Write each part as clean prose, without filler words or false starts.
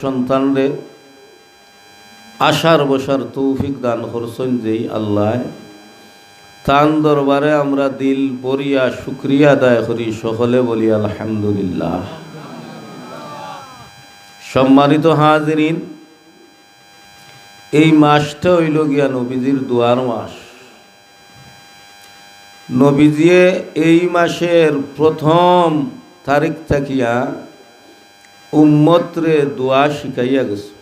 সন্তানরে আশার বসার তৌফিক দান করছেন যেই আল্লাহ, তান দরবারে আমরা দিল বরিয়া শুকরিয়া আদায় করি, সকলে বলি আলহামদুলিল্লাহ। সম্মানিত হাজিরিন, এই মাসটা হইল গিয়া নবীজির দোয়ার মাস। নবীজিয়ে এই মাসের প্রথম তারিখ থাকিয়া উম্মতরে দোয়া শিখাইয়া গেছে।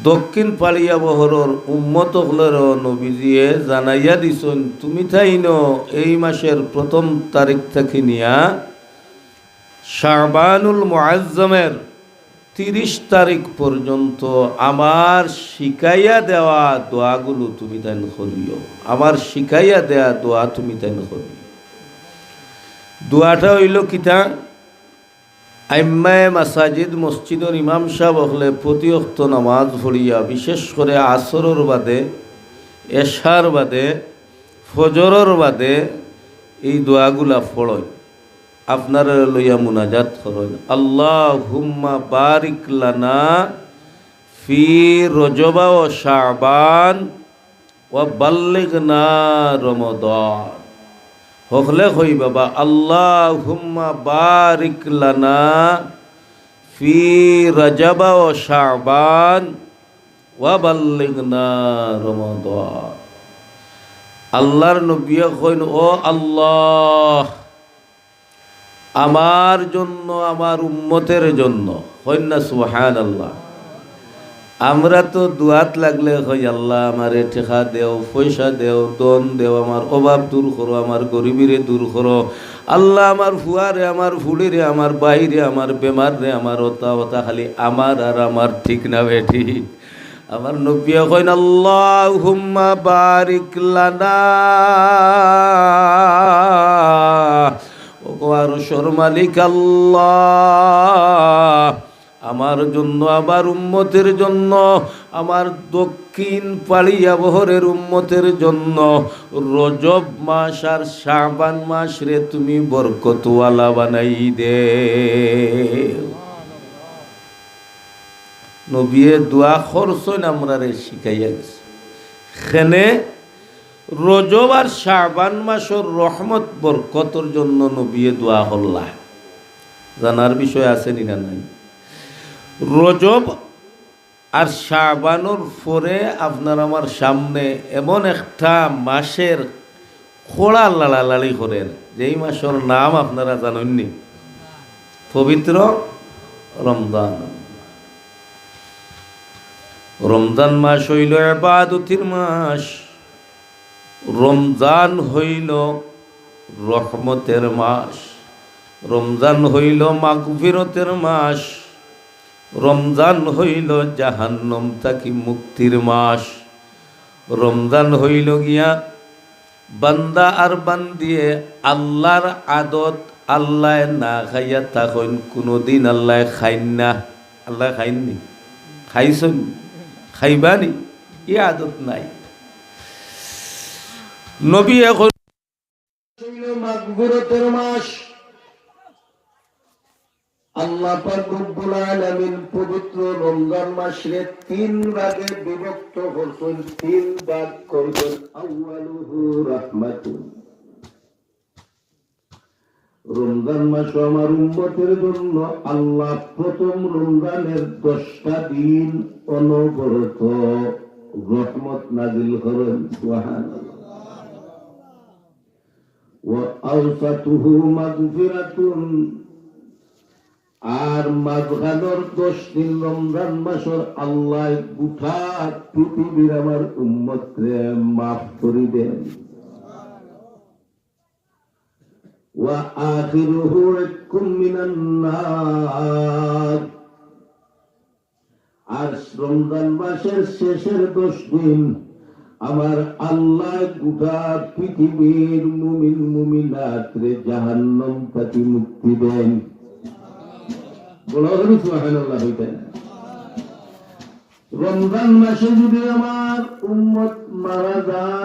দক্ষিণ পাড়িয়া বহরর উম্মত হলের নবীজিয়ে জানাইয়া দিছেন, তুমি তাইন এই মাসের প্রথম তারিখ থেকে নিয়া শাবানুল মুআজ্জমের 30 তারিখ পর্যন্ত আমার শিখাইয়া দেওয়া দোয়াগুলো তুমি তাইন করিও। আমার শিখাইয়া দেওয়া দোয়া তুমি তাইন করিও। দোয়াটা হইল কিতা? আইম্মায়ে মাসাজিদ মসজিদের ইমাম সাহেব হলে প্রতি ওয়াক্ত নামাজ পড়িয়া, বিশেষ করে আসরের বাদে, এশার বাদে, ফজরের বাদে এই দোয়াগুলা পড়েন। আপনারা লইয়া মুনাজাত করেন, আল্লাহুম্মা বারিক লানা ফি রজবা ও শাবান ওয়া বাল্লিগনা রমাদান। হকলে কই বাবা, আল্লাহুম্মা বারিক লানা ফি রজবা ও শাবান ওয়া বাল্লিগনা রমাদান। আল্লাহর নবী কইন, ও আল্লাহ, আমার জন্য, আমার উম্মতের জন্য। কইন না সুবহানাল্লাহ। আমরা তো দুয়াত লাগলে কই, আল্লাহ আমারে টেকা দেও, পয়সা দেও, দন দেও, আমার অভাব দূর করো, আমার গরিবিরে দূর করো। আল্লাহ আমার ফুয়ারে, আমার ফুলিরে, আমার বাইরে, আমার বেমার রে, আমার ওতা ওতা, খালি আমার আর আমার, ঠিক না বেঠি? আমার নবী কইন, আল্লাহুম্মা বারিক লানা, আরশের মালিক আল্লাহ, আমার জন্য, আমার উম্মতের জন্য, আমার দক্ষিণ পাড়িয়া বহরের উম্মতের জন্য রজব মাস আর শাবান মাস রে তুমি বরকতওয়ালা বানাই দে। নবীয়ে দোয়া করছেন, আমরা রে শিখাইয়া গেছে। খেনে রজব আর শাবান মাসের রহমত বরকতর জন্য নবীয়ে দোয়া করলা। জানার বিষয় আছে না নাই? রজব আর শাবানোর পরে আপনার আমার সামনে এমন একটা মাসের খোড়া লাড়ালাড়ি করেন, যেই মাসের নাম আপনারা জানেননি, পবিত্র রমজান। রমজান মাস হইল ইবাদতের মাস, রমজান হইল রহমতের মাস, রমজান হইল মাগফিরতের মাস, রমজান হইল জাহান্নাম থেকে মুক্তির মাস। রমজান হইল গিয়া বান্দা আর বান্দিয়ে আল্লাহর আদত আল্লাহ না খাইয়া তখন কোনোদিন আল্লাহ খাইন না। আল্লাহ খাইননি? খাইছেন? খাইবানি? এ আদত নাই। নবী এখন মাগফিরতের মাস। আল্লাহ পাক রব্বুল আলামিন পবিত্র রমজান মাসে 3 ভাগে বিভক্ত করছেন, 3 ভাগ করবেন। আউয়ালুহু রাহমাতুন। রমজান মাস আমার উম্মতের জন্য আল্লাহ প্রথম রমজানের 10টা দিন অনবরত রহমত নাযিল করেন। সুবহানাল্লাহ। ওয়া আওসাতুহু মাগফিরাতুন। আর মাঝখানের 10 দিন রমজান মাসের আল্লাহ গোটা পৃথিবীর আমার উম্মতরে মাফ করে দেন। ওয়া আখিরুহু ইকুম মিনান নার। আর রমজান মাসের শেষের 10 দিন আমার আল্লাহ গোটা পৃথিবীর মুমিন মুমিনাতরে জাহান্নাম থেকে মুক্তি দেন। রমজান মাসে যদি আমার উম্মত মারা যায়,